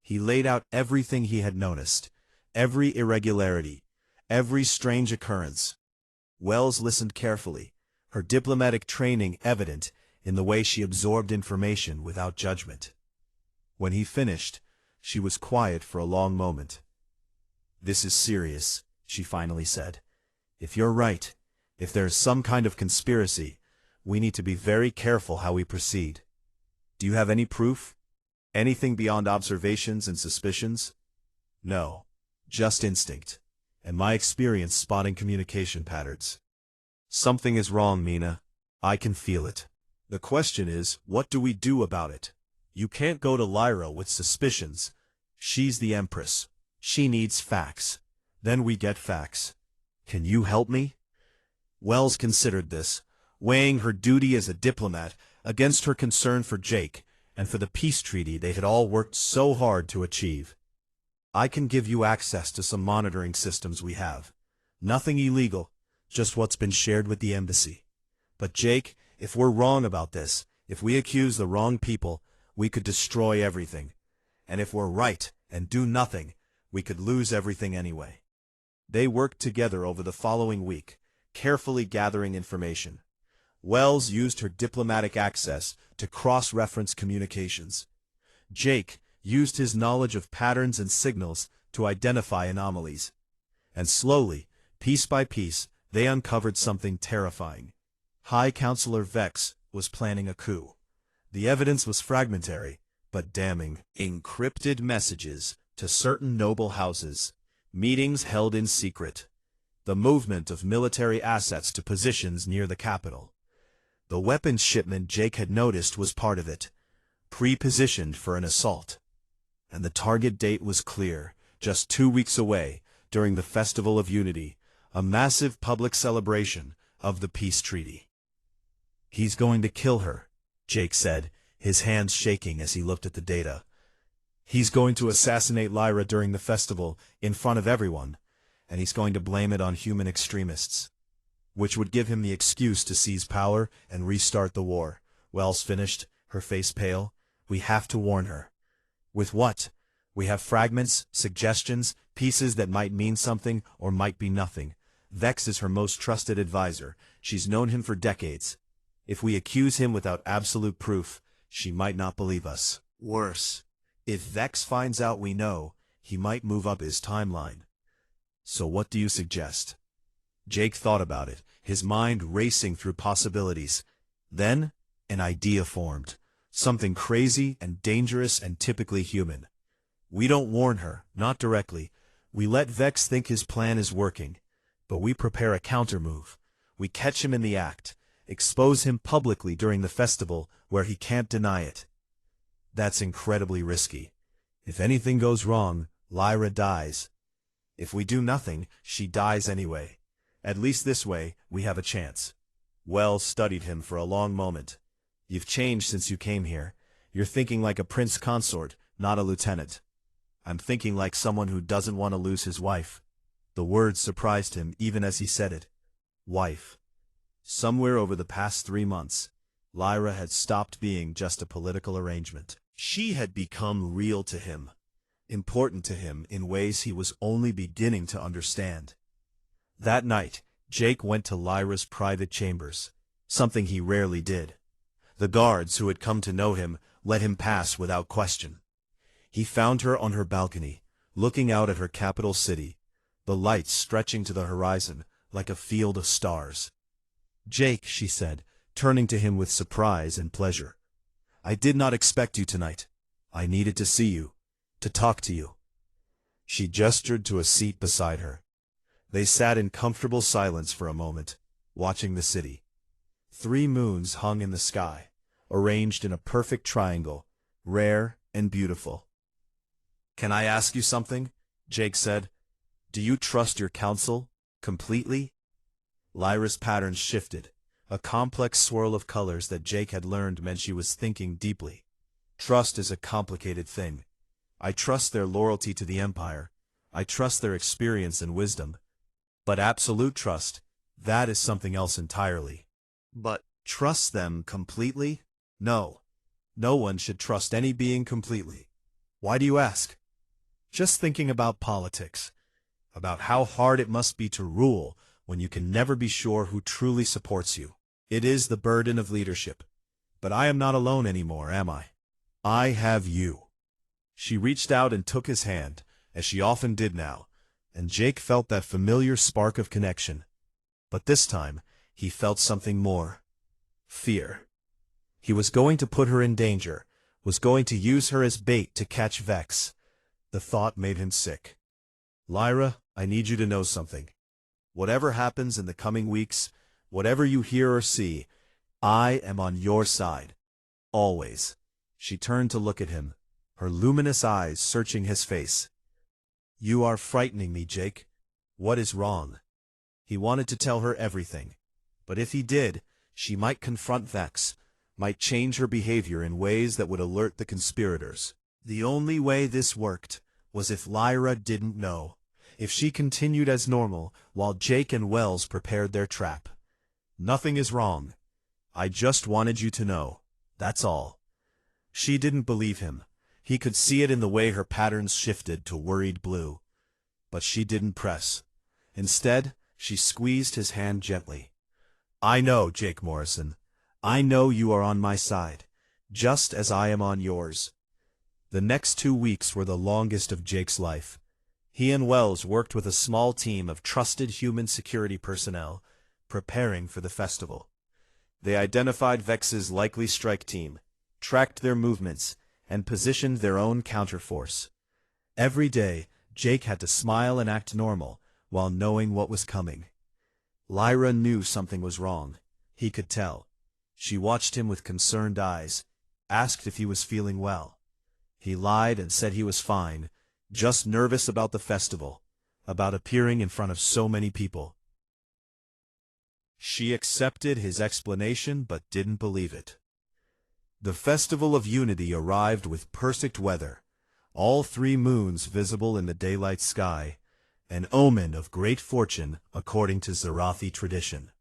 He laid out everything he had noticed, every irregularity, every strange occurrence. Wells listened carefully, her diplomatic training evident in the way she absorbed information without judgment. When he finished, she was quiet for a long moment. "This is serious," she finally said. "If you're right, if there's some kind of conspiracy, we need to be very careful how we proceed. Do you have any proof? Anything beyond observations and suspicions?" "No, just instinct, and my experience spotting communication patterns." "Something is wrong, Mina. I can feel it. The question is, what do we do about it? You can't go to Lyra with suspicions. She's the Empress. She needs facts. Then we get facts. Can you help me?" Wells considered this, weighing her duty as a diplomat against her concern for Jake and for the peace treaty they had all worked so hard to achieve. "I can give you access to some monitoring systems we have. Nothing illegal, just what's been shared with the embassy. But Jake, if we're wrong about this, if we accuse the wrong people, we could destroy everything. And if we're right and do nothing, we could lose everything anyway. They worked together over the following week, carefully gathering information. Wells used her diplomatic access to cross-reference communications. Jake used his knowledge of patterns and signals to identify anomalies. And slowly, piece by piece, they uncovered something terrifying. High Counselor Vex was planning a coup. The evidence was fragmentary, but damning. Encrypted messages to certain noble houses, meetings held in secret, the movement of military assets to positions near the capital. The weapons shipment Jake had noticed was part of it, pre-positioned for an assault. And the target date was clear, just 2 weeks away, during the Festival of Unity, a massive public celebration of the peace treaty. "He's going to kill her," Jake said, his hands shaking as he looked at the data. "He's going to assassinate Lyra during the festival, in front of everyone, and he's going to blame it on human extremists, which would give him the excuse to seize power and restart the war." Wells finished, her face pale. "We have to warn her." "With what? We have fragments, suggestions, pieces that might mean something or might be nothing. Vex is her most trusted advisor. She's known him for decades. If we accuse him without absolute proof, she might not believe us. Worse, if Vex finds out we know, he might move up his timeline. So what do you suggest?" Jake thought about it, his mind racing through possibilities. Then, an idea formed. Something crazy and dangerous and typically human. "We don't warn her, not directly. We let Vex think his plan is working. But we prepare a counter-move. We catch him in the act, expose him publicly during the festival where he can't deny it. That's incredibly risky. If anything goes wrong, Lyra dies. If we do nothing, she dies anyway. At least this way, we have a chance." Wells studied him for a long moment. "You've changed since you came here. You're thinking like a prince consort, not a lieutenant." "I'm thinking like someone who doesn't want to lose his wife." The word surprised him even as he said it. Wife. Somewhere over the past 3 months, Lyra had stopped being just a political arrangement. She had become real to him, important to him in ways he was only beginning to understand. That night, Jake went to Lyra's private chambers, something he rarely did. The guards who had come to know him let him pass without question. He found her on her balcony, looking out at her capital city, the lights stretching to the horizon like a field of stars. "Jake," she said, turning to him with surprise and pleasure. "I did not expect you tonight. I needed to see you, to talk to you." She gestured to a seat beside her. They sat in comfortable silence for a moment, watching the city. 3 moons hung in the sky, arranged in a perfect triangle, rare and beautiful. "Can I ask you something?" Jake said. "Do you trust your council, completely?" Lyra's patterns shifted, a complex swirl of colors that Jake had learned meant she was thinking deeply. "Trust is a complicated thing. I trust their loyalty to the Empire. I trust their experience and wisdom. But absolute trust, that is something else entirely." "But trust them completely? No. No one should trust any being completely." "Why do you ask?" "Just thinking about politics, about how hard it must be to rule when you can never be sure who truly supports you. It is the burden of leadership. But I am not alone anymore, am I? I have you." She reached out and took his hand, as she often did now, and Jake felt that familiar spark of connection. But this time, he felt something more. Fear. He was going to put her in danger, was going to use her as bait to catch Vex. The thought made him sick. "Lyra, I need you to know something. Whatever happens in the coming weeks, whatever you hear or see, I am on your side. Always." She turned to look at him, her luminous eyes searching his face. "You are frightening me, Jake. What is wrong?" He wanted to tell her everything. But if he did, she might confront Vex, might change her behavior in ways that would alert the conspirators. The only way this worked was if Lyra didn't know. if she continued as normal while Jake and Wells prepared their trap. "Nothing is wrong. I just wanted you to know. That's all." She didn't believe him. He could see it in the way her patterns shifted to worried blue. But she didn't press. Instead, she squeezed his hand gently. "I know, Jake Morrison. I know you are on my side, just as I am on yours." The next 2 weeks were the longest of Jake's life. He and Wells worked with a small team of trusted human security personnel, preparing for the festival. They identified Vex's likely strike team, tracked their movements, and positioned their own counterforce. Every day, Jake had to smile and act normal, while knowing what was coming. Lyra knew something was wrong. He could tell. She watched him with concerned eyes, asked if he was feeling well. He lied and said he was fine, just nervous about the festival, about appearing in front of so many people. She accepted his explanation but didn't believe it. The Festival of Unity arrived with perfect weather, all 3 moons visible in the daylight sky, an omen of great fortune according to Zerathi tradition.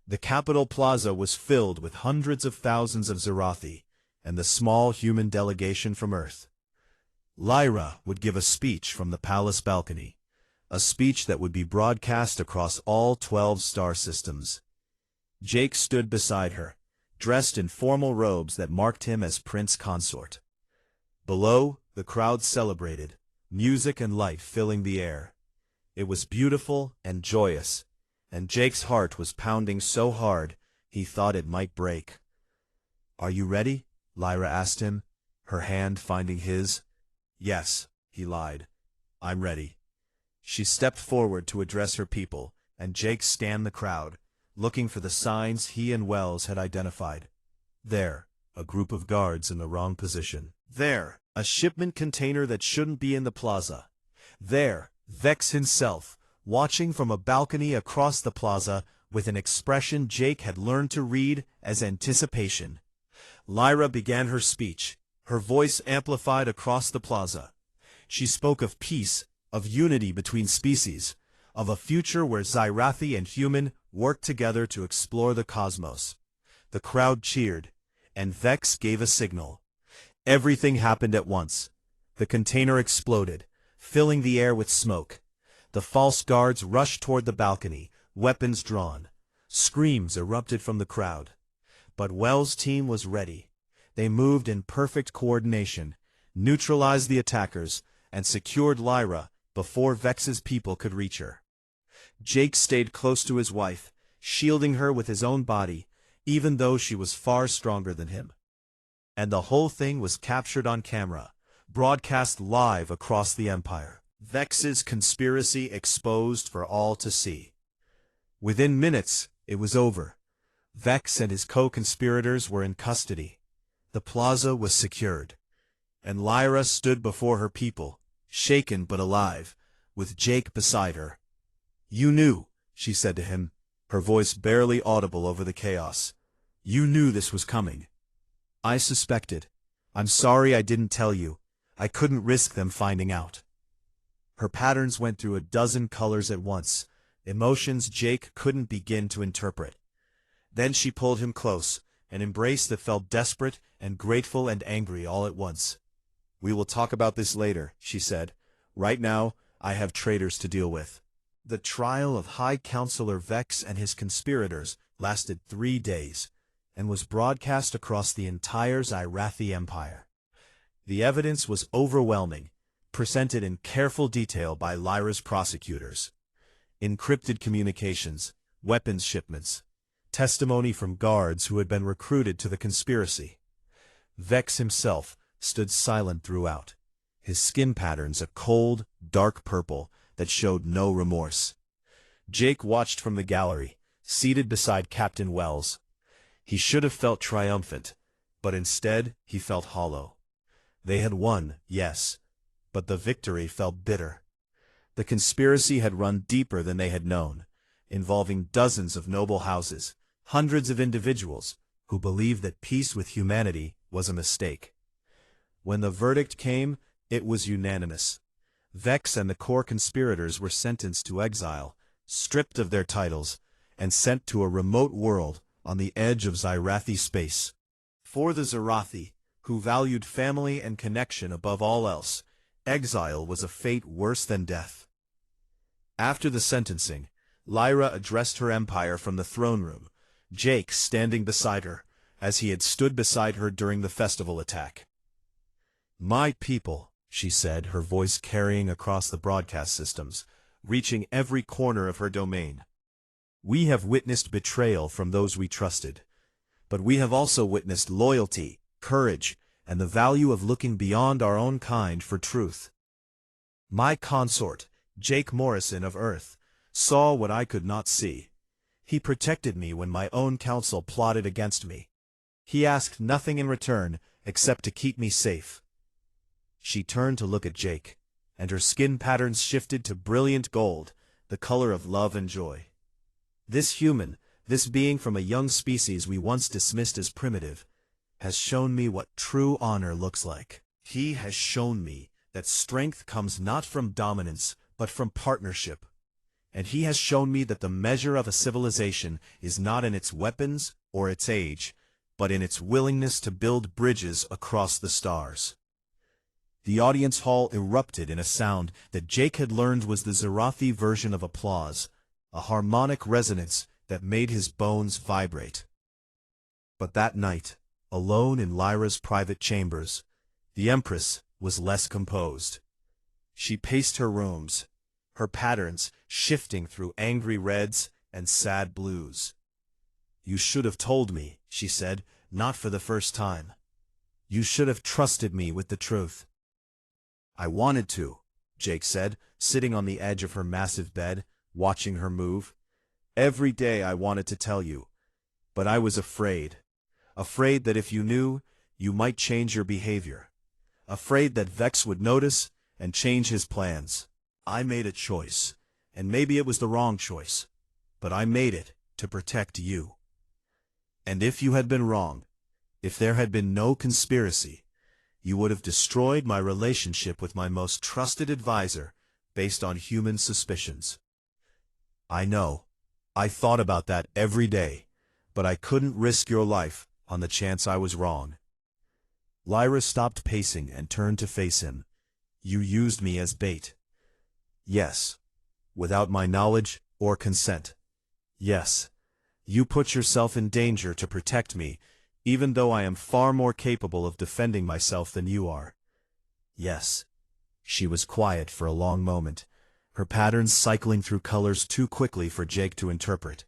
The Capitol Plaza was filled with hundreds of thousands of Zerathi, and the small human delegation from Earth. Lyra would give a speech from the palace balcony, a speech that would be broadcast across all 12 star systems. Jake stood beside her, dressed in formal robes that marked him as prince consort. Below, the crowd celebrated, music and light filling the air. It was beautiful and joyous, and Jake's heart was pounding so hard he thought it might break. "Are you ready?" Lyra asked him, her hand finding his. "Yes," he lied. "I'm ready." She stepped forward to address her people, and Jake scanned the crowd, looking for the signs he and Wells had identified. There, a group of guards in the wrong position. There, a shipment container that shouldn't be in the plaza. There, Vex himself, watching from a balcony across the plaza with an expression Jake had learned to read as anticipation. Lyra began her speech, her voice amplified across the plaza. She spoke of peace, of unity between species, of a future where Zerathi and human worked together to explore the cosmos. The crowd cheered, and Vex gave a signal. Everything happened at once. The container exploded, filling the air with smoke. The false guards rushed toward the balcony, weapons drawn. Screams erupted from the crowd. But Wells' team was ready. They moved in perfect coordination, neutralized the attackers, and secured Lyra before Vex's people could reach her. Jake stayed close to his wife, shielding her with his own body, even though she was far stronger than him. And the whole thing was captured on camera, broadcast live across the Empire. Vex's conspiracy exposed for all to see. Within minutes, it was over. Vex and his co-conspirators were in custody. The plaza was secured. And Lyra stood before her people, shaken but alive, with Jake beside her. "You knew," she said to him, her voice barely audible over the chaos. "You knew this was coming." "I suspected. I'm sorry I didn't tell you. I couldn't risk them finding out." Her patterns went through a dozen colors at once, emotions Jake couldn't begin to interpret. Then she pulled him close, an embrace that felt desperate and grateful and angry all at once. "We will talk about this later," she said. "Right now, I have traitors to deal with." The trial of High Counselor Vex and his conspirators lasted 3 days, and was broadcast across the entire Zerathi Empire. The evidence was overwhelming, presented in careful detail by Lyra's prosecutors. Encrypted communications, weapons shipments, testimony from guards who had been recruited to the conspiracy. Vex himself stood silent throughout, his skin patterns a cold, dark purple that showed no remorse. Jake watched from the gallery, seated beside Captain Wells. He should have felt triumphant, but instead he felt hollow. They had won, yes, but the victory felt bitter. The conspiracy had run deeper than they had known, involving dozens of noble houses, hundreds of individuals who believed that peace with humanity was a mistake. When the verdict came, it was unanimous. Vex and the core conspirators were sentenced to exile, stripped of their titles, and sent to a remote world on the edge of Zerathi space. For the Zerathi, who valued family and connection above all else, exile was a fate worse than death. After the sentencing, Lyra addressed her empire from the throne room, Jake standing beside her, as he had stood beside her during the festival attack. "My people," she said, her voice carrying across the broadcast systems, reaching every corner of her domain. "We have witnessed betrayal from those we trusted, but we have also witnessed loyalty, courage, and the value of looking beyond our own kind for truth. My consort, Jake Morrison of Earth, saw what I could not see. He protected me when my own council plotted against me. He asked nothing in return except to keep me safe." She turned to look at Jake, and her skin patterns shifted to brilliant gold, the color of love and joy. "This human, this being from a young species we once dismissed as primitive, has shown me what true honor looks like. He has shown me that strength comes not from dominance, but from partnership. And he has shown me that the measure of a civilization is not in its weapons or its age, but in its willingness to build bridges across the stars." The audience hall erupted in a sound that Jake had learned was the Zerathi version of applause, a harmonic resonance that made his bones vibrate. But that night, alone in Lyra's private chambers, the Empress was less composed. She paced her rooms, her patterns shifting through angry reds and sad blues. "You should have told me," she said, not for the first time. "You should have trusted me with the truth." "I wanted to," Jake said, sitting on the edge of her massive bed, watching her move. "Every day I wanted to tell you, but I was afraid. Afraid that if you knew, you might change your behavior. Afraid that Vex would notice and change his plans. I made a choice, and maybe it was the wrong choice, but I made it to protect you. And if you had been wrong, if there had been no conspiracy, you would have destroyed my relationship with my most trusted advisor based on human suspicions. I know. I thought about that every day, but I couldn't risk your life on the chance I was wrong." Lyra stopped pacing and turned to face him. "You used me as bait." "Yes. Without my knowledge or consent. Yes. You put yourself in danger to protect me, even though I am far more capable of defending myself than you are." "Yes." She was quiet for a long moment, her patterns cycling through colors too quickly for Jake to interpret.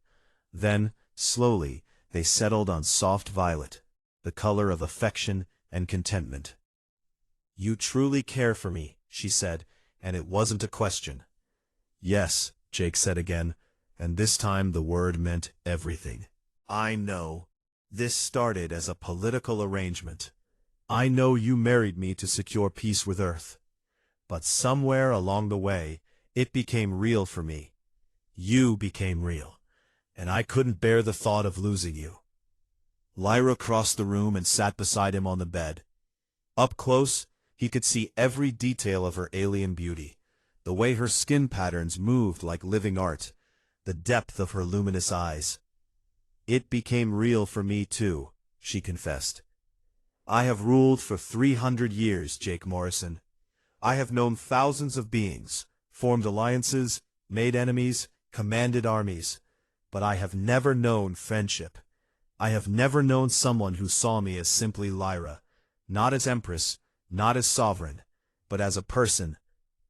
Then, slowly, they settled on soft violet, the color of affection and contentment. "You truly care for me," she said, and it wasn't a question. "Yes," Jake said again, and this time the word meant everything. "I know. This started as a political arrangement. I know you married me to secure peace with Earth. But somewhere along the way, it became real for me. You became real, and I couldn't bear the thought of losing you." Lyra crossed the room and sat beside him on the bed. Up close, he could see every detail of her alien beauty, the way her skin patterns moved like living art, the depth of her luminous eyes. "It became real for me too," she confessed. "I have ruled for 300 years, Jake Morrison. I have known thousands of beings, formed alliances, made enemies, commanded armies, but I have never known friendship. I have never known someone who saw me as simply Lyra, not as Empress, not as sovereign, but as a person,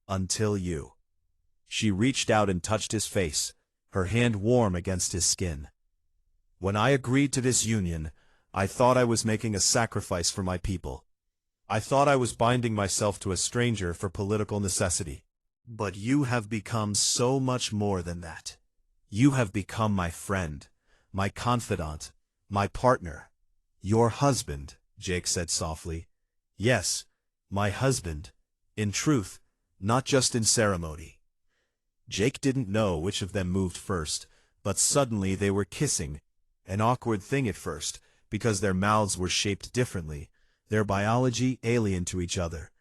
until you." She reached out and touched his face, her hand warm against his skin. "When I agreed to this union, I thought I was making a sacrifice for my people. I thought I was binding myself to a stranger for political necessity. But you have become so much more than that. You have become my friend, my confidant, my partner. Your husband," Jake said softly. "Yes, my husband. In truth, not just in ceremony." Jake didn't know which of them moved first, but suddenly they were kissing, an awkward thing at first, because their mouths were shaped differently, their biology alien to each other.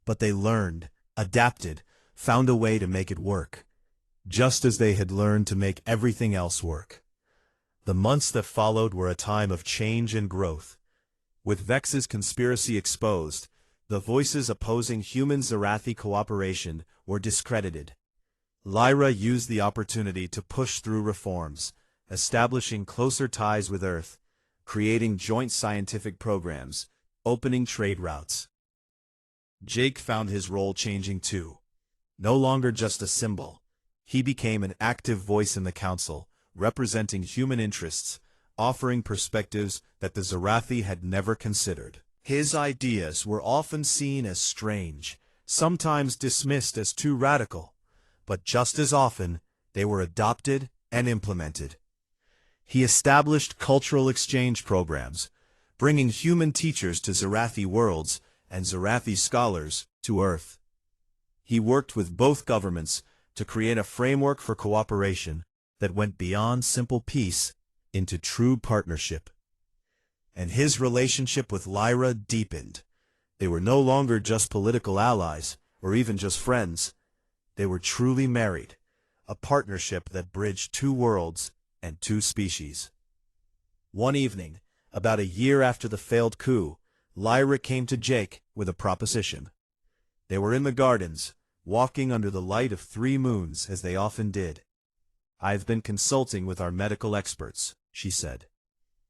But they learned, adapted, found a way to make it work, just as they had learned to make everything else work. The months that followed were a time of change and growth. With Vex's conspiracy exposed, the voices opposing human Zerathi cooperation were discredited. Lyra used the opportunity to push through reforms, establishing closer ties with Earth, creating joint scientific programs, opening trade routes. Jake found his role changing too. No longer just a symbol, he became an active voice in the council, representing human interests, offering perspectives that the Zerathi had never considered. His ideas were often seen as strange, sometimes dismissed as too radical, but just as often, they were adopted and implemented. He established cultural exchange programs, bringing human teachers to Zerathi worlds and Zerathi scholars to Earth. He worked with both governments to create a framework for cooperation that went beyond simple peace into true partnership. And his relationship with Lyra deepened. They were no longer just political allies, or even just friends. They were truly married, a partnership that bridged two worlds and two species. One evening, about a year after the failed coup, Lyra came to Jake with a proposition. They were in the gardens, walking under the light of 3 moons as they often did. "I've been consulting with our medical experts," she said.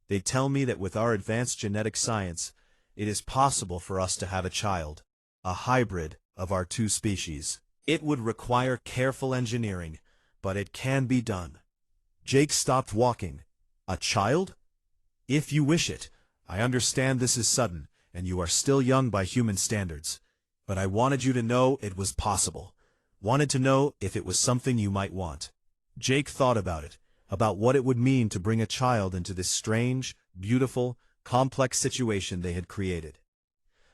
"They tell me that with our advanced genetic science, it is possible for us to have a child, a hybrid of our 2 species. It would require careful engineering, but it can be done." Jake stopped walking. "A child? If you wish it. I understand this is sudden, and you are still young by human standards. But I wanted you to know it was possible. Wanted to know if it was something you might want." Jake thought about it, about what it would mean to bring a child into this strange, beautiful, complex situation they had created.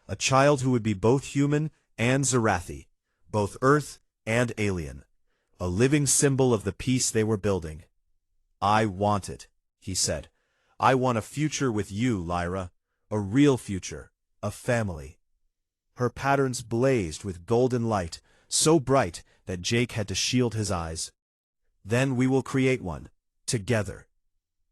A child who would be both human and Zerathi, both Earth and alien, a living symbol of the peace they were building. "I want it," he said. "I want a future with you, Lyra, a real future, a family." Her patterns blazed with golden light, so bright that Jake had to shield his eyes. "Then we will create one, together."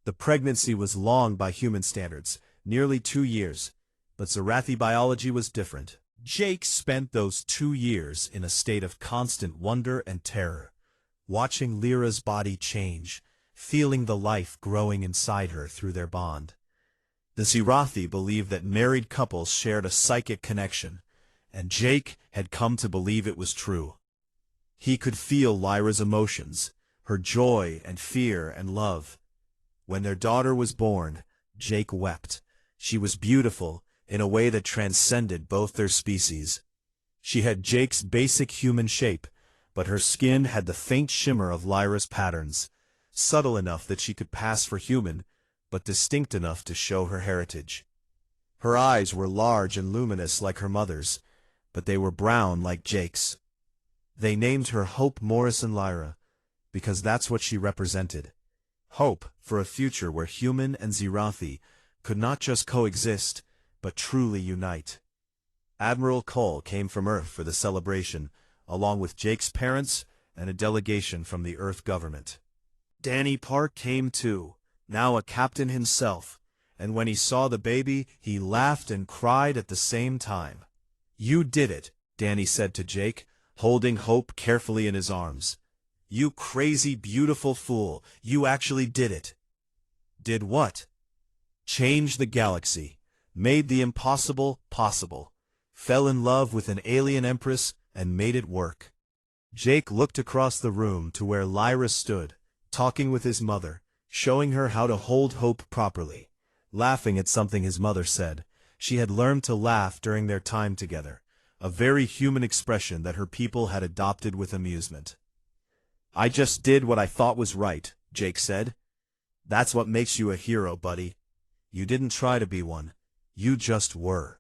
The pregnancy was long by human standards, nearly 2 years, but Zerathi biology was different. Jake spent those 2 years in a state of constant wonder and terror, watching Lyra's body change, feeling the life growing inside her through their bond. The Zerathi believed that married couples shared a psychic connection, and Jake had come to believe it was true. He could feel Lyra's emotions, her joy and fear and love. When their daughter was born, Jake wept. She was beautiful in a way that transcended both their species. She had Jake's basic human shape, but her skin had the faint shimmer of Lyra's patterns, subtle enough that she could pass for human, but distinct enough to show her heritage. Her eyes were large and luminous like her mother's, but they were brown like Jake's. They named her Hope Morrison Lyra, because that's what she represented. Hope for a future where human and Zerathi could not just coexist, but truly unite. Admiral Cole came from Earth for the celebration, along with Jake's parents and a delegation from the Earth government. Danny Park came too, now a captain himself, and when he saw the baby, he laughed and cried at the same time. "You did it," Danny said to Jake, holding Hope carefully in his arms. "You crazy, beautiful fool, you actually did it." "Did what?" "Changed the galaxy, made the impossible possible, fell in love with an alien empress and made it work." Jake looked across the room to where Lyra stood, talking with his mother, showing her how to hold Hope properly, laughing at something his mother said. She had learned to laugh during their time together, a very human expression that her people had adopted with amusement. "I just did what I thought was right," Jake said. "That's what makes you a hero, buddy. You didn't try to be one. You just were."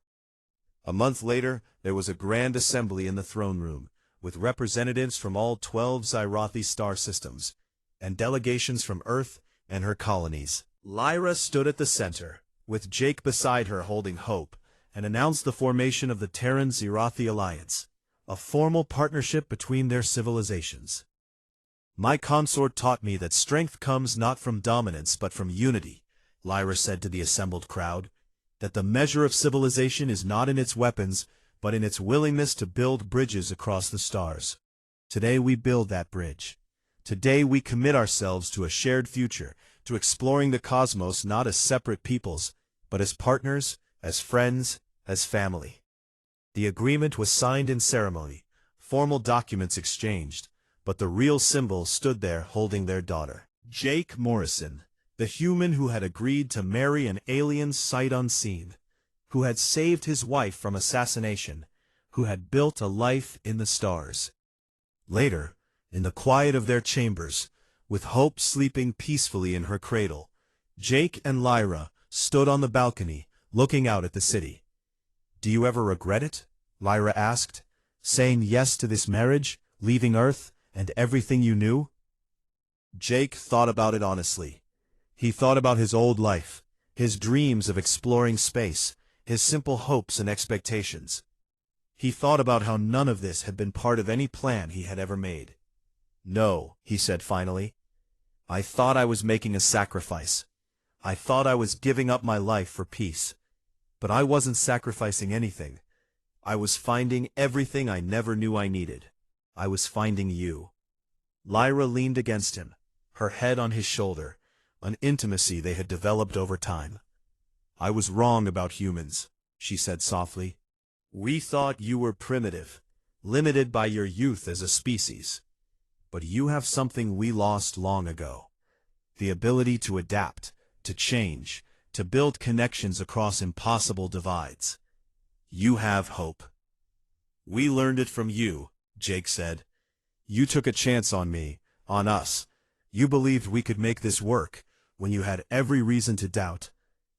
A month later, there was a grand assembly in the throne room, with representatives from all 12 Zerathi star systems, and delegations from Earth and her colonies. Lyra stood at the center, with Jake beside her holding Hope, and announced the formation of the Terran Zerathi Alliance, a formal partnership between their civilizations. My consort taught me that strength comes not from dominance but from unity, Lyra said to the assembled crowd, that the measure of civilization is not in its weapons, but in its willingness to build bridges across the stars. Today we build that bridge. Today we commit ourselves to a shared future, to exploring the cosmos not as separate peoples, but as partners, as friends, as family. The agreement was signed in ceremony, formal documents exchanged, but the real symbol stood there holding their daughter. Jake Morrison, the human who had agreed to marry an alien sight unseen, who had saved his wife from assassination, who had built a life in the stars. Later, in the quiet of their chambers, with Hope sleeping peacefully in her cradle, Jake and Lyra stood on the balcony, looking out at the city. "Do you ever regret it?" Lyra asked, "saying yes to this marriage, leaving Earth, and everything you knew?" Jake thought about it honestly. He thought about his old life, his dreams of exploring space, his simple hopes and expectations. He thought about how none of this had been part of any plan he had ever made. "No," he said finally. "I thought I was making a sacrifice. I thought I was giving up my life for peace. But I wasn't sacrificing anything. I was finding everything I never knew I needed. I was finding you." Lyra leaned against him, her head on his shoulder, an intimacy they had developed over time. "I was wrong about humans," she said softly. "We thought you were primitive, limited by your youth as a species. But you have something we lost long ago. The ability to adapt, to change, to build connections across impossible divides. You have hope." "We learned it from you," Jake said. "You took a chance on me, on us. You believed we could make this work, when you had every reason to doubt.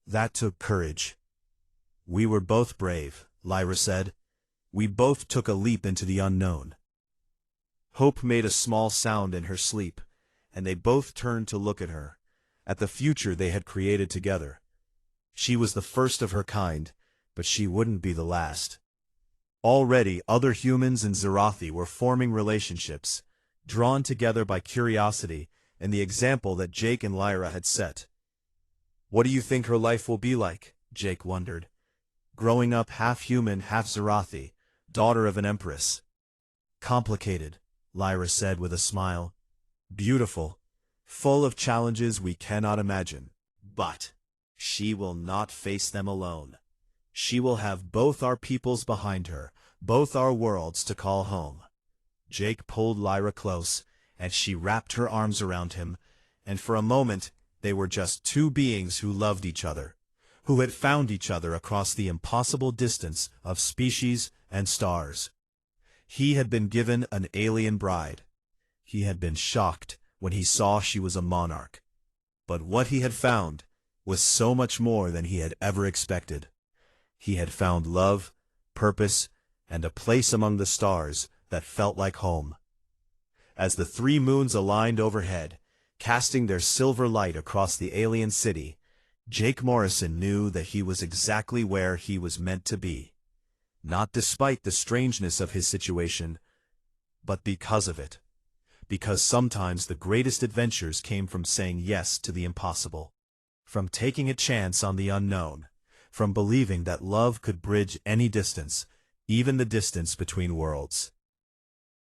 That took courage." "We were both brave," Lyra said. "We both took a leap into the unknown." Hope made a small sound in her sleep, and they both turned to look at her, at the future they had created together. She was the first of her kind, but she wouldn't be the last. Already other humans in Zerathi were forming relationships, drawn together by curiosity and the example that Jake and Lyra had set. "What do you think her life will be like?" Jake wondered. "Growing up half human, half Zerathi, daughter of an empress." "Complicated," Lyra said with a smile. "Beautiful, full of challenges we cannot imagine. But she will not face them alone. She will have both our peoples behind her, both our worlds to call home." Jake pulled Lyra close, and she wrapped her arms around him, and for a moment they were just two beings who loved each other, who had found each other across the impossible distance of species and stars. He had been given an alien bride. He had been shocked when he saw she was a monarch. But what he had found was so much more than he had ever expected. He had found love, purpose, and a place among the stars that felt like home. As the three moons aligned overhead, casting their silver light across the alien city, Jake Morrison knew that he was exactly where he was meant to be. Not despite the strangeness of his situation, but because of it. Because sometimes the greatest adventures came from saying yes to the impossible, from taking a chance on the unknown, from believing that love could bridge any distance, even the distance between worlds.